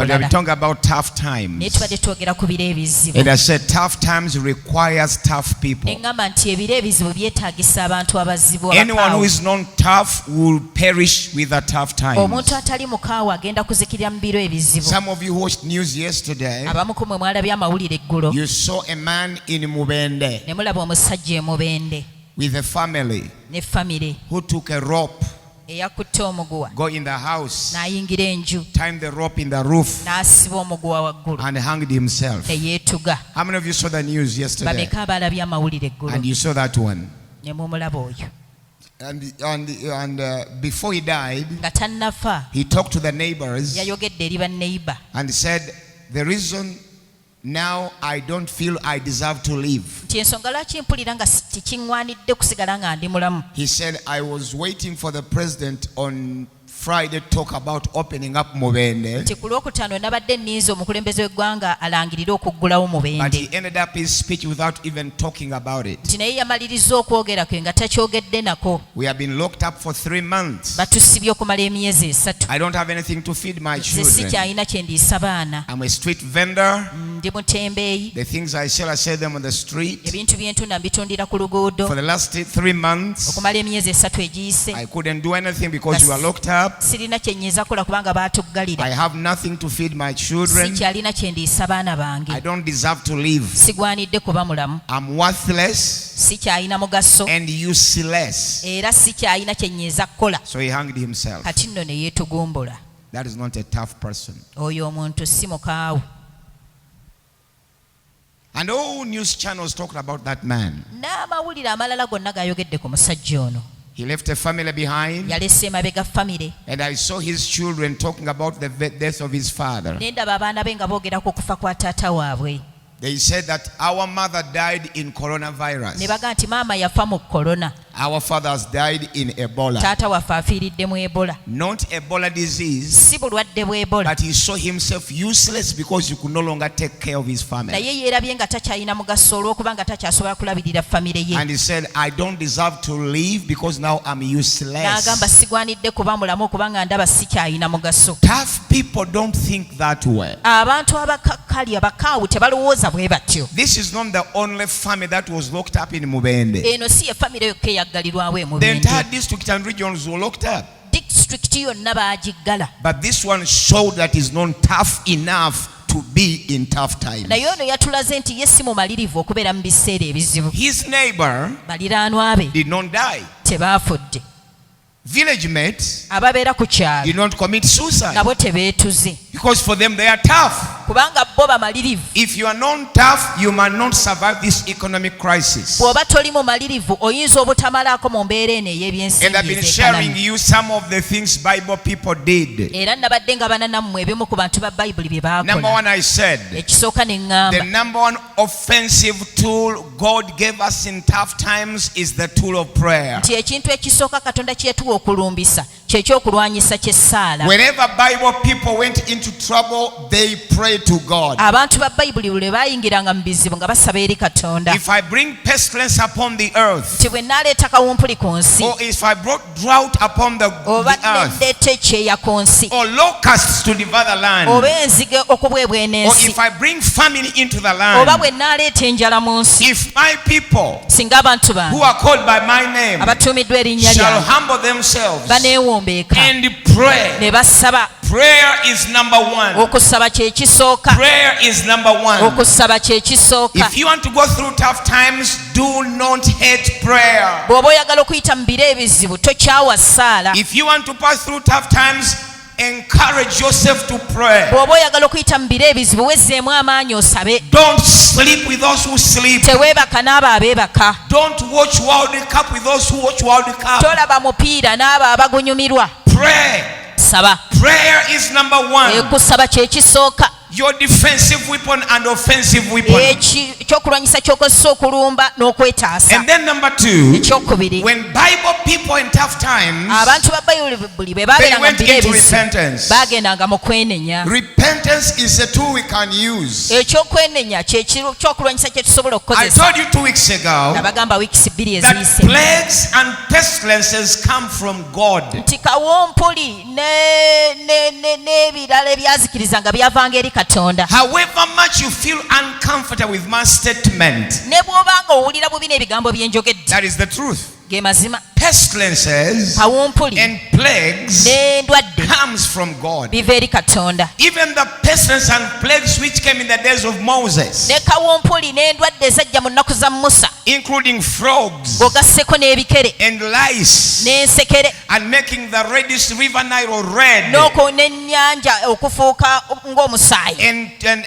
But we talking about tough times. naye tubadde twogera ku biro ebizibu. And I said tough times requires tough people. Eŋŋamba nti ebiro ebizibu byetaagisa abantu abazibu Anyone who abakaawa. is not tough will perish with the tough times. Omuntu atali mukaawa agenda kuzikirira mu biro ebizibu. Some of you watched news yesterday. Abamu ku mmwe mwalabye amawulire eggulo You saw a man in Mubende ne mulaba omusajja e Mubende with a family ne famire who took a rope, eyakutte omuguwa go in the house, n'ayingira enju timed the rope in the roof, n'asiba omuguwa waggulu and hanged himself. ne yeetuga. How many of you saw the news yesterday? Bameka abalabye amawulire eggulo And you saw that one. ne mumulaba oyo And before he died, nga tannafa he talked to the neighbors yayogedde eri banneiba and said, the reason now I don't feel I deserve to live. nti ensonga lwaki mpulira nga tekiŋŋwanidde kusigala nga ndi mulamu. He said, I was waiting for the president on Friday to talk about opening up Mubende, nti ku lwokutaano nabadde nninze omukulembeze w'eggwanga alangirire okuggulawo but Mubende, he ended up his speech without even talking about it. nti naye yamaliriza okwogera kwe nga takyogedde nako. We have been locked up for 3 months. Batusibye okumala emyezi 3. I don't have anything to feed my nze children. sikyalina kye ndiisa baana. I'm a street vendor. Ndi mutembeeyi. The things I sell them on the street. Ebintu bye ntunda mbitundira ku luguudo. For the last 3 months, okumala emyezi 3 egiyise I couldn't do anything because you are locked up. sirina kye nnyinza kola kubanga baatuggalira. I have nothing to feed my children. sikyalina kye ndiisa baana I bange. don't deserve to live. sigwanidde kuba mulamu. I'm worthless sikyalina mugaso and useless. era sikyalina kye nnyinza kukola. So he hanged himself. kati nno ne yeetugumbula. That is not a tough person. oyo omuntu si mukaawu. And all news channels talked about that man. n'amawulire amalala gonna gayogedde ku musajja ono. He left a family behind, yalese emabega famire. and I saw his children talking about the death of his father. ne ndaba abaana be nga boogera ku kufa kwa taata waabwe. They said that our mother died in ne coronavirus. baga nti maama yafa mu korona. Our fathers died in Ebola. taata waffe afiiridde mu ebola. Not Ebola disease, si bulwadde bwa ebola. but he saw himself useless because he could no longer take care of his family. naye yeerabye nga takyalina mugaso olw'okuba nga takyasobola kulabirira famire ye. And he said, I don't deserve to live because now I'm n'agamba useless. sigwanidde kuba mulamu okuba nga ndaba sikyalina mugaso. Tough people don't think that way. abantu abakakali abakaawu tebalowooza bwe batyo. This is not the only family that was locked up in Mubende. eno si ye famire yokka eyaggalirwawo The Mubende. entire district and regions were locked up. disitulikiti yonna baagiggala. But this one showed that he's not tough enough to be in tough times. naye ono yatulaze nti ye si mumalirivu okubeera mu biseera ebizibu. His neighbor baliraanwa be did not die. tebaafudde. Village mates ababeera ku kyalo did not commit suicide nabo tebeetuze because for them they are tough. kubanga bo bamalirivu. If you are not tough, you might not survive this economic crisis. bw'oba toli mumalirivu oyinza obutamalaako mu mbeera eno And I've been sharing ey'ebyensimbi you some of the things Bible people did. era nabadde nga bana nammwe ebimu ku bantu ba bayibuli bye Number baakola. one, I said, ekisooka ne the ŋŋamba number one offensive tool God gave us in tough times is the tool of prayer. nti ekintu ekisooka katonda kye yatuwa okulumbisa kyekyokulwanyisa ky'essaala. Whenever Bible people went into trouble, they prayed to God. abantu ba bayibuli bwe baayingiranga mu bizibu nga basaba eri katonda. If I bring pestilence upon the earth, nti bwe nnaaleeta kawumpuli ku nsi or if I brought drought upon the oba earth, nendeeta ekyeya ku nsi or locusts to devour the land, oba enzige okubwebwa or en'ensi if I bring famine into the oba land, bwe nnaaleeta enjala mu nsi. if my people singa abantu bange who are called by my name abatuumiddwa erinnya shall lyange humble themselves baneewombeeka and pray. ne basaba. Prayer is number one. okusaba kye kisooka. Prayer is number one. okusaba kye kisooka. If you want to go through tough times, do not hate prayer. bw'oba oyagala okuyita mu biro ebizibu tokyawa ssaala. If you want to pass through tough times, encourage yourself to pray. bw'oba oyagala okuyita mu biro ebizibu wezzeemu amaanyi osabe. Don't sleep with those who sleep. teweebaka n'abo abeebaka. Don't watch World Cup with those who watch World Cup. tolaba mupiira n'abo abagunyumirwa. Pray. saba. Prayer is number one. kusaba kye kisooka. your defensive weapon and offensive weapon. ekyokulwanyisa ky'okozesa okulumba n'okwetaasa. And then number 2, ekyokubiri, when Bible people in tough times, abantu ba bayibuli bwe they baabeeranga mu went biro into ebizibu repentance. baagendanga mu kwenenya. Repentance is a tool we can use. Ekyokwenenya kyokulwanyisa kye tusobola I okukozesa. told you 2 weeks ago nabagamba wiikisi bbiri that eziyise plagues and pestilences come from God. nti kawumpuli n'ebirala ebyazikiriza nga byavanga eri Katonda. However much you feel uncomfortable with my statement, ne bw'obanga owulira bubi n'ebigambo bye njogedde, that is the truth. ge mazima. Pestilences Kawumpuli and plagues n'endwadde comes from God. biva eri Katonda. Even the pestilence and plagues which came in the days of Moses, ne kawumpuli n'endwadde ezajja mu nnaku za Musa, including frogs ng'ogasseko n'ebikere and lice, n'ensekere and making the reddish river Nile red, n'ennyanja okufuuka ng'omusaayi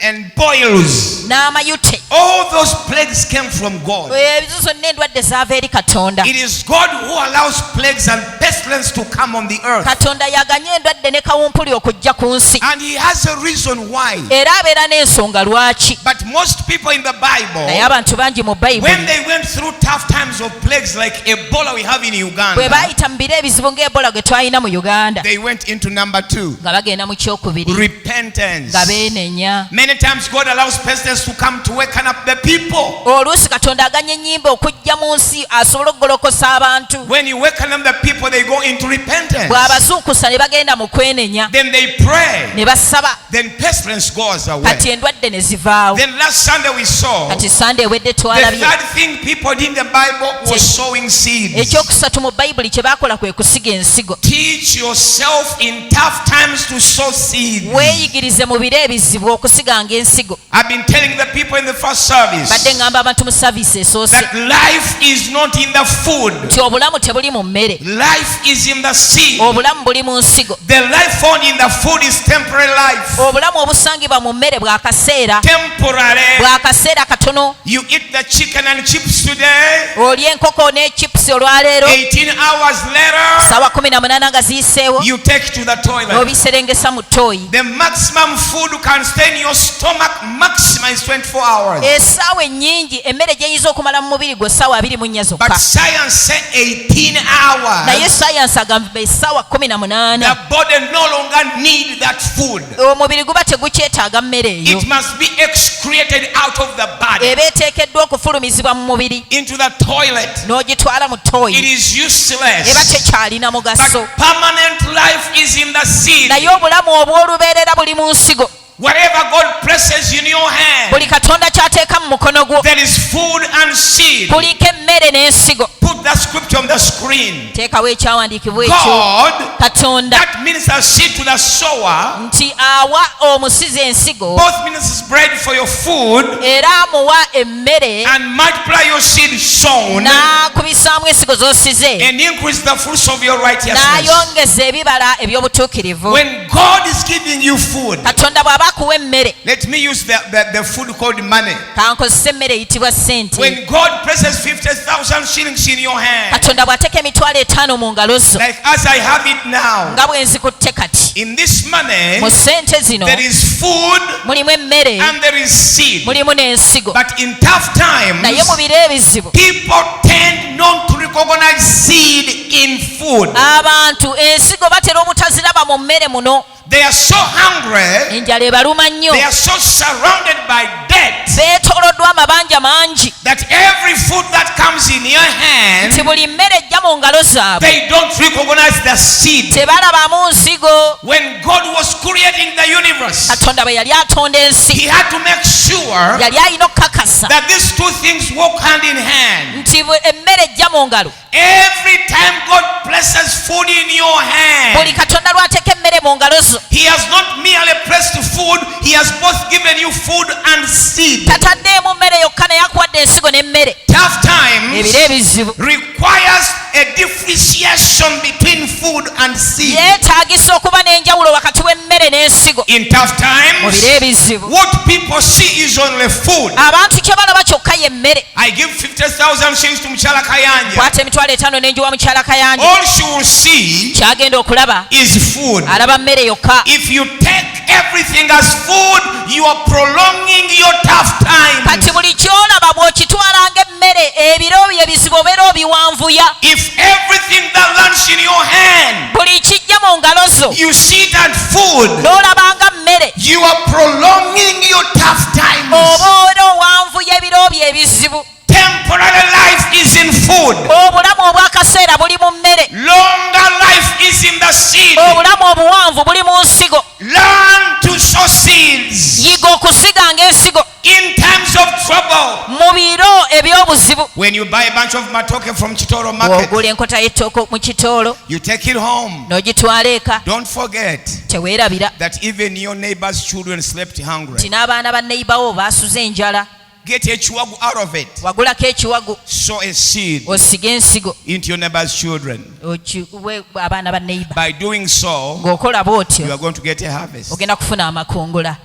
and boils. n'amayute. All those plagues came from God. Ebizo zonna endwadde zaava eri Katonda. It is God who allows plagues and pestilence to come on the earth. Katonda yaganya endwadde ne kawumpuli okujja ku nsi, And he has a reason why. era abeera n'ensonga lwaki. But most people in the Bible, Naye abantu bangi mu when Bayibuli they went through tough times of plagues like Ebola we have in bwe Uganda, baayita mu biro ebizibu ng'Ebola gwe twalina mu Uganda, they went into number 2, nga bagenda mu kyokubiri repentance. nga beenenya. Many times God allows pestilence to come to waken up the people. Oluusi Katonda aganya ennyimba okujja mu nsi asobole okugolokosa abantu. When you waken up the people, they go into repentance. Bw'abazuukusa ne bagenda mu kwenenya, Then they pray. ne basaba, Then pestilence goes away. kati endwadde ne zivaawo. Then last Sunday we saw Kati Sande ewedde the twalabye third thing people did in the Bible was sowing seeds. ekyokusatu mu Bayibuli kye baakola kwe kusiga ensigo. Teach yourself in tough times to sow seeds. Weeyigirize mu biro ebizibu okusiganga ensigo. I've been telling the people in the first service Badde ngamba abantu mu saviisi esoose that life is not in the food. nti obulamu tebuli mu mmere, Life is in the seed. obulamu buli mu nsigo. The life found in the food is temporary life. Obulamu obusangibwa mu mmere bwa kaseera, Temporary. bwa kaseera katono. You eat the chicken and chips today. Olya enkoko ne chips olwaleero, 18 hours later, ssaawa 18 nga ziyiseewo, you take it to the toilet. n'obiserengesa mu ttooyi. The maximum food can stay in your stomach maximum is 24 hours. Essaawa ennyingi emmere gy'eyinza okumala mu mubiri gwe ssaawa 24 zokka. But science said 18 hours. Naye sayansi agamba essaawa 18 The body no longer need that food. omubiri guba tegukyetaaga mmere eyo, It must be excreted out of the body eba eteekeddwa okufulumizibwa mu mubiri into the toilet. n'ogitwala mu It ttooyi, is eba useless. tekyalina mugaso. But permanent life is in the seed. Naye obulamu obw'olubeerera buli mu nsigo. Whatever God places in your hand, Buli Katonda ky'ateeka mu mukono gwo there is food and seed. kuliko emmere n'ensigo. Put that scripture on the screen. Teekawo ekyawandiikibwa ekyo. God, Katonda that ministers seed to the sower, nti awa omusizi ensigo both ministers bread for your food, era amuwa emmere and multiply your seed sown, n'akubisaamu ensigo z'osize and increase the fruits of your righteousness. n'ayongeza ebibala eby'obutuukirivu. When God is giving you food, Katonda bw'aba akuwa emmere, let me use the food called money. kankozesa emmere eyitibwa ssente. When God places 50,000 shillings in your hand, Katonda bw'ateeka emitwalo 5 mu ngalo zo, like as I have it now, nga bwe nzikutte kati, in this money, mu ssente zino there is food mulimu emmere, and there is seed. mulimu n'ensigo. But in tough times, Naye mu biro ebizibu people tend not to recognize seed in food. abantu ensigo batera obutaziraba mu mmere muno. They are so hungry, Enjala ebaluma nnyo, they are so surrounded by debt, beetooloddwa amabanja mangi, that every food that comes in your hand, nti buli mmere ejja mu ngalo zaabwe they don't recognize the seed. tebalabamu nsigo. When God was creating the universe, Katonda bwe yali atonda He ensi, had to make sure yali alina okukakasa that these two things walk hand in hand. nti emmere ejja mu ngalo. Every time God places food in your hand, Buli Katonda lw'ateeka emmere mu ngalo zo, He has not merely placed food, He has both given you food and seed. tataddeemu mmere yokka naye akuwadde ensigo n'emmere. Tough times Ebiro ebizibu requires a differentiation between food and seed. yeetaagisa okuba n'enjawulo wakati w'emmere n'ensigo. In tough Mu times, biro ebizibu what people see is only food. abantu kye balaba kyokka ye mmere. I give 50,000 shillings to Mchala Kayanja. Kwata emitwalo 5 n'enjiwa mukyala Kayanja, All she will see kyagenda okulaba is food. alaba mmere yokka. If you take everything as food, you are prolonging your tough times. kati buli kyolaba bw'okitwala ng'emmere ebiro bye bizibu obeera obiwanvuya. If everything that lands in your hand, buli kijja mu ngalo zo you see that food, n'olaba nga mmere you are prolonging your tough times. obeera owanvuya ebiro bye ebizibu. Temporary life is in food. obulamu obw'akaseera buli mu mmere. Longer life is in the seed. obulamu obuwanvu buli mu nsigo. Learn to sow seeds. yiga okusiga ng'ensigo In times of trouble. mu biro eby'obuzibu. When you buy a bunch of matoke from Chitoro market, bw'ogula enkota y'ettooke mu kitoolo you take it home. n'ogitwala eka, Don't forget teweerabira that even your neighbor's children slept hungry. nti n'abaana ba neyibawo baasuze enjala. Get a chiwagu out of it. wagulako ekiwagu Sow a seed osige ensigo into your neighbor's children. okiwe abaana ba neyiba. By doing so, ng'okola you bw'otyo are going to get a harvest. ogenda kufuna amakungula.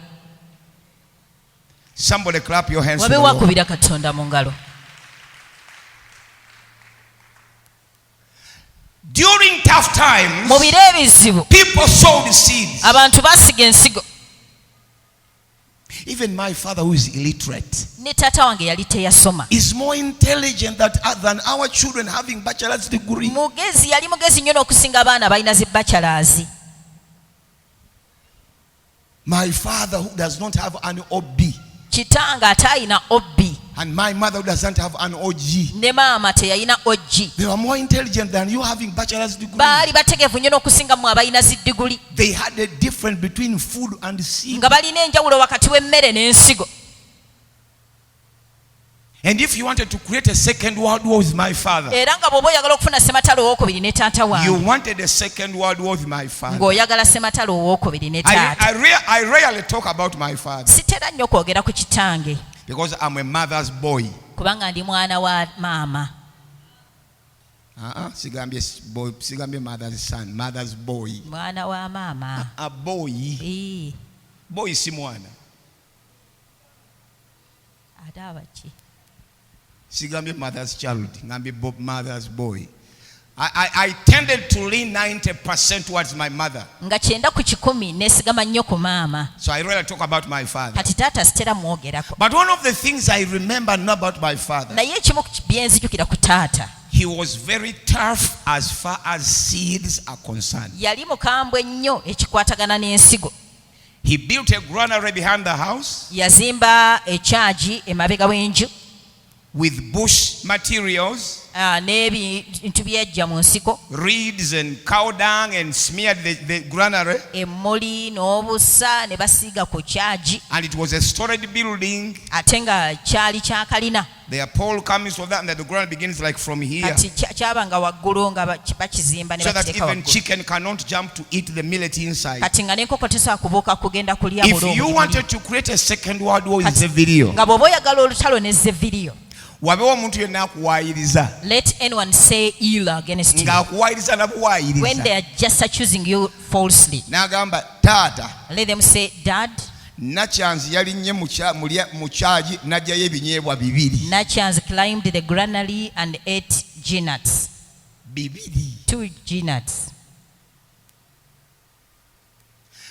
Somebody clap your hands. to wabe the Lord. wakubira katonda mu ngalo. During tough times, mu biro ebizibu people sowed seeds. abantu basiga ensigo. Even my father, who is illiterate, ne taata wange yali teyasoma. is more intelligent than our children having bachelor's degree. mugezi yali mugezi nnyo n'okusinga abaana balina zi bachelors. My father, who does not have an OB, kitange ate ayina obbi and my mother, who doesn't have an OG, ne maama teyalina oggi. they were more intelligent than you having bachelor's degree. baali bategeevu nnyo n'okusinga mu abalina zi diguli. They had a difference between food and seed. nga balina enjawulo wakati w'emmere n'ensigo. And if you wanted to create a second world war with my father, era nga bw'oba oyagala okufuna sematalo owookubiri ne taata you wange, wanted a second world war with my father. ng'oyagala sematalo owookubiri ne taata. I rarely talk about my father sitera nnyo kwogera ku kitange because I'm a mother's boy. kubanga ndi mwana wa maama. Sigambye mother's son, mother's boy. mwana wa maama. A boy. Ee, Boy si mwana. ate abaki? Sigambye mother's child, ngambe mother's boy. I tended to lean 90% towards my mother. nga 90% neesigama nnyo ku maama. So I really talk about my father. kati taata sitera mwogerako. But one of the things I remember now about my father, naye ekimu ku byenzijukira ku taata, he was very tough as far as seeds are concerned. yali mukambwe nnyo ekikwatagana n'ensigo. He built a granary behind the house yazimba ekyagi emabega w'enju with bush materials, n'ebintu byejja mu nsiko, reeds and cow dung, and smeared the granary. emmuli n'obusa ne basiiga ku kyagi, And it was a storied building. ate nga kyali kya kalina. There are pole coming so that the granary begins like from here, kati kyaba nga waggulu nga bakizimba ne so that bakiteeka even waggulu. chicken cannot jump to eat the millet inside. kati nga n'enkoko tesobola kubuuka kugenda kulya If you bulungi. wanted to create a second world war with the video, nga bw'oba oyagala olutalo nezze video, wabewo omuntu yenna akuwaayiriza let anyone say ill against you ng'akuwaayiriza when nabuwaayiriza they are just accusing you falsely. n'agamba taata Let them say, Dad, nakyanzi yalinnye mu kyagi n'ajjayo ebinyeebwa bibiri. Nachans climbed the granary and ate peanuts. 2 peanuts.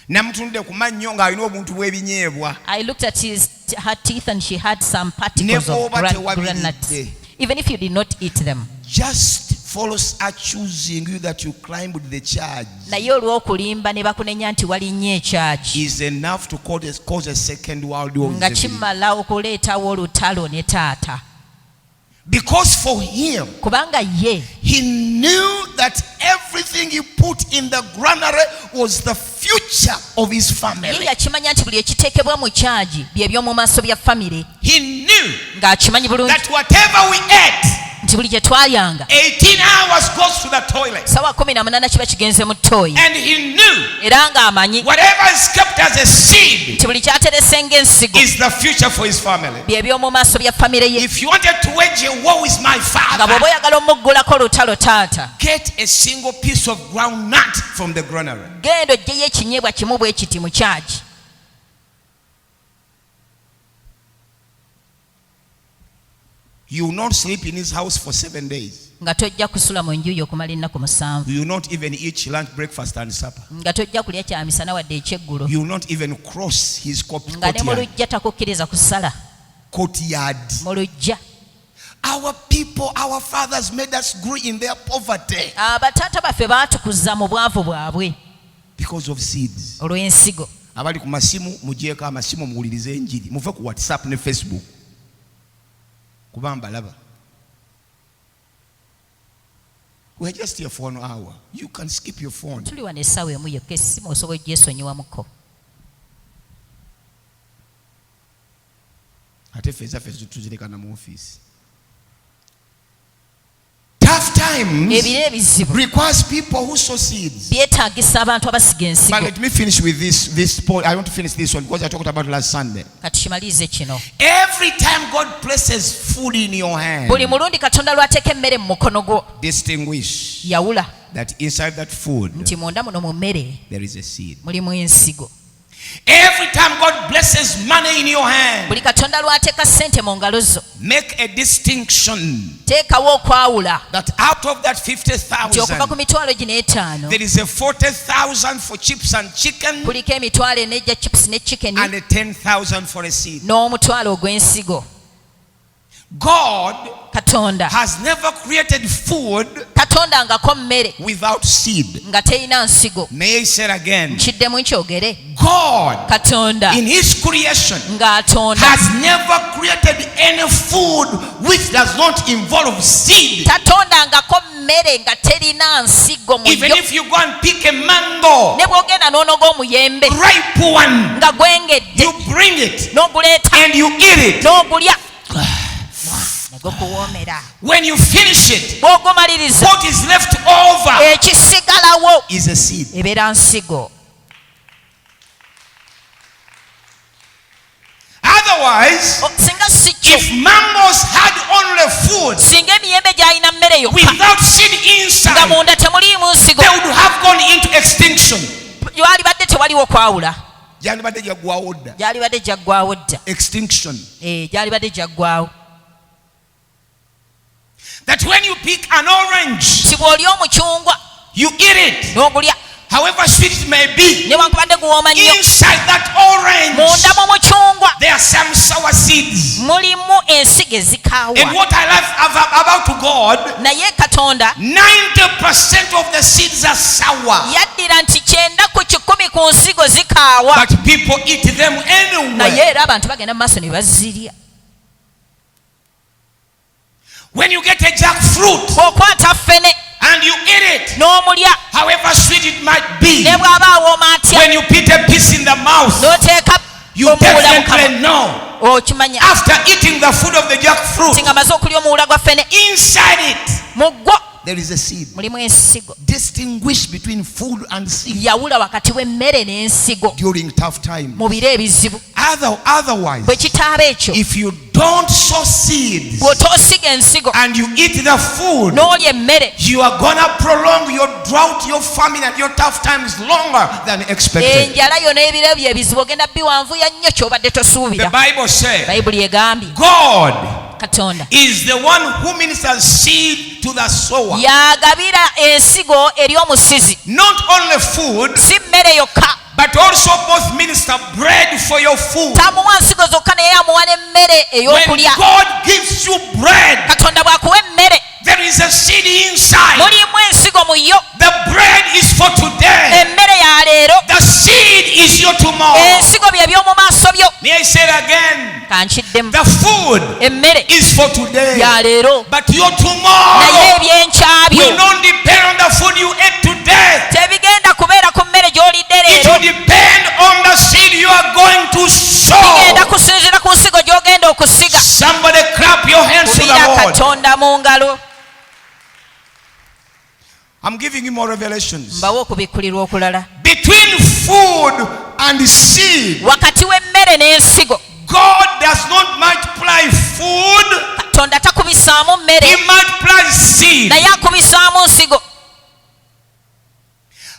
Namutunde ku mannyo ng'alina obuntu bw'ebinyeebwa. I looked at her teeth and she had some particles of granuts. Even if you did not eat them. Just false accusing you that you climbed the charge naye olw'okulimba ne bakunenya nti walinnye ekyagi is enough to cause a second world war. nga kimala okuleetawo olutalo ne taata. Because for him, kubanga ye he knew that everything he put in the granary was the future of his ye family. yakimanya nti buli ekiteekebwa mu kyagi bye by'omu maaso bya famire. He knew ng'akimanyi bulungi that whatever we ate, nti buli gye twalyanga 18 hours goes to the toilet. sawa 18 kiba kigenze mu ttooyi. And he knew era ng'amanyi whatever is kept as a seed nti buli kyaterese ng'ensigo is the future for his family. bye by'omu maaso bya famire ye. If you wanted to wage a war with my nga father, bw'oba oyagala omuggulako olutalo taata, get a single piece of ground nut from the granary. genda oggyeyo ekinyeebwa kimu bwe kiti mu kyagi. You will not sleep in his house for 7 days. nga tojja kusula mu nju yo okumala ennaku 7. You will not even eat lunch, breakfast and supper. nga tojja kulya kyamisana wadde ekyeggulo, You will not even cross his nga ne mu courtyard. lujja takukkiriza kusala Courtyard. mu lujja. Our people, our fathers made us grow in their poverty Abataata baffe baatukuza mu bwavu bwabwe because of seeds. olw'ensigo. Abali ku masimu mugyeko amasimu muwulirize enjiri, muve ku WhatsApp ne Facebook kuba mbalaba. We're just here for an hour. You can skip your phone. Tuli wano essaawa emu yokka, essimu osobola ogyesonyiwamuko. Ate ffe ezaffe tuzireka mu office. Tough times Ebiro ebizibu requires people who sow seeds. byetaagisa abantu abasiga But ensigo. let me finish with this point. I want to finish this one because I talked about it last Sunday. Kati kimalize kino. Every time God places food in your hand, Buli mulundi Katonda lw'ateeka emmere mu mukono gwo, distinguish yawula that inside that food nti munda muno mu mmere there is a seed. mulimu ensigo. Every time God blesses money in your hand, Buli Katonda lw'ateeka ssente mu ngalo zo, make a distinction teekawo okwawula that out of that nti okuva ku 50,000, mitwalo gino etaano there is a 40,000 for chips and chicken kuliko emitwalo ena egya chips ne chicken and a 10,000 for a seed. n'omutwalo ogw'ensigo. God Katonda has never created food katondangako mmere without seed. nga terina nsigo. May I say it again? Nkiddemu nkyogere. God Katonda in his creation ng'atonda has never created any food which does not involve seed. tatondangako mmere nga terina nsigo mu Even yo. if you go and pick a mango, Ne bw'ogenda n'onoga omuyembe ripe one, nga gwengedde you bring it n'oguleeta and you eat it. n'ogulya ne gukuwoomera. When you finish it, Bw'ogumaliriza what is left over ekisigalawo is a seed. ebeera nsigo. Otherwise, Singa si kyo, if mangoes had only food singa emiyembe gy'alina mmere yokka without seed nga inside, munda temuliimu nsigo, they would have gone into extinction. gyalibadde tewaliwo kwawula, Gyalibadde gyaggwawo dda. gyalibadde gyaggwawo dda. Extinction. Gyalibadde gyaggwawo. That when you pick an orange, Nti bw'olya omucungwa you eat it, n'ogulya, however sweet it may be. newankubadde guwooma nnyo, Inside that orange, munda mu mucungwa there are some sour seeds. mulimu ensigo ezikaawa. And what I love about God, Naye Katonda 90% of the seeds are sour, yaddira nti 90% ku nsigo zikaawa, but people eat them naye anyway. era abantu bagenda mu maaso ne bazirya. When you get a jackfruit Bw'okwata ffene and you eat it, n'omulya, however sweet it might be, ne bw'aba awooma atya, when you put a piece in the mouth, n'oteeka you omuwula mu kamwa, definitely know okimanya after eating the food of the nti jackfruit, nga maze okulya omuwula gwa ffene, inside it mu gwo there is a seed. mulimu ensigo. Distinguish between food and seed Yawula wakati w'emmere n'ensigo during tough times. mu biro ebizibu. Otherwise, Bwe kitaaba ekyo, if you don't sow seeds bw'otoosiga ensigo and you eat the food, n'olya emmere, you are gonna prolong your drought, your famine, and your tough times longer than expected. enjala yo n'ebiro byo ebizibu ogenda biwanvuya nnyo ky'obadde The tosuubira. Bible says Bayibuli egambye God Katonda is the one who ministers seed to the sower. y'agabira ensigo eri omusizi, Not only food, si mmere yokka, but also both minister bread for your food. tamuwa nsigo zokka naye amuwa n'emmere When ey'okulya. God gives you bread, Katonda bw'akuwa emmere there is a seed inside. mulimu ensigo mu yo. The bread is for today. Emmere ya leero, The seed is your tomorrow. ensigo bye by'omu maaso byo. May I say it again? Kankiddemu, The food emmere is for today. ya leero, But your naye tomorrow ebyenkya byo will not depend on the food you ate today. tebigenda kubeera ku mmere gy'olidde It leero, will depend on the seed you are going to bigenda sow. kusinziira ku nsigo gy'ogenda okusiga. Somebody clap your hands to the Kubira Lord. Katonda mu ngalo. I'm giving you more revelations. Mbawo okubikkulirwa okulala. Between food and seed, Wakati w'emmere n'ensigo, God does not multiply food, Katonda takubisaamu mmere, He multiplies seed. naye akubisaamu nsigo.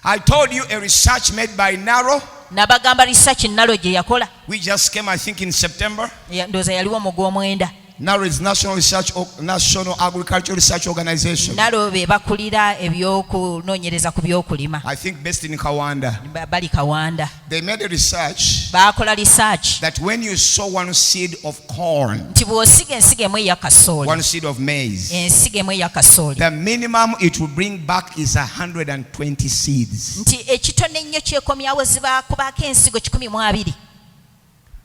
I told you a research made by Naro, Nabagamba research nalo gye yakola, we just came, I think, in September. ndowooza yaliwo mu gw'omwenda. NARO is National Agricultural Research Organization. NARO be bakulira ebyokunoonyereza ku byokulima. I think based in Kawanda. Bali Kawanda. They made a research bakola research that when you sow one seed of corn, nti bw'osiga ensigo emu eya kasooli, one seed of maize, ensigo emu eya kasooli, the minimum it will bring back is 120 seeds. nti ekitone ennyo kyekomyawo zibakubaako ensigo 120.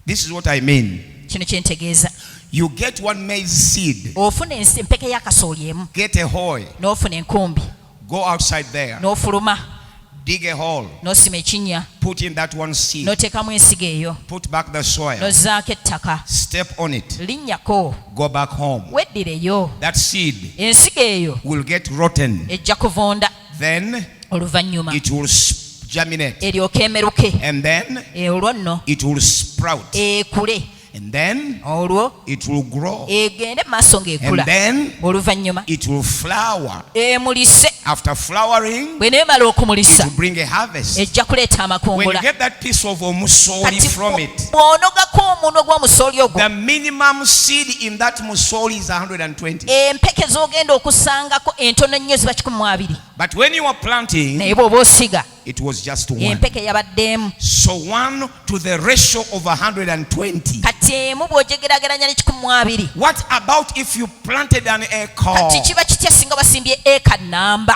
This is what I mean. Kino kyentegeeza. You get one maize seed, ofuna empeke ya kasooli emu, get a hoe, n'ofuna enkumbi, go outside there, n'ofuluma, dig a hole, n'osima ekinnya, put in that one seed, n'oteekamu ensigo eyo, put back the soil, n'ozzaako ettaka, step on it, linnyako, go back home. weddireyo. That seed Ensigo eyo will get rotten. ejja kuvunda, Then oluvannyuma it will germinate. eryoke emeruke, And then olwo nno it will sprout. ekule, And then olwo it will grow. egende maaso And ng'ekula, then oluvannyuma it will flower. emulise. After flowering, bwe neemala it okumulisa will bring a harvest. ejja kuleeta When you amakungula. get that piece of omusoli Kati from it, bw'onogako omunwe gw'omusooli ogwo, the minimum seed in that musoli is 120. empeke z'ogenda okusangako entono ennyo ziba 120. But when you are planting, naye bw'oba osiga, it was just one. empeke yabaddeemu. So 1 to the ratio of 120. kati emu bw'ogyegeraageranya ne 120. What about if you planted an kati acre? kiba kitya singa basimbye eka nnamba?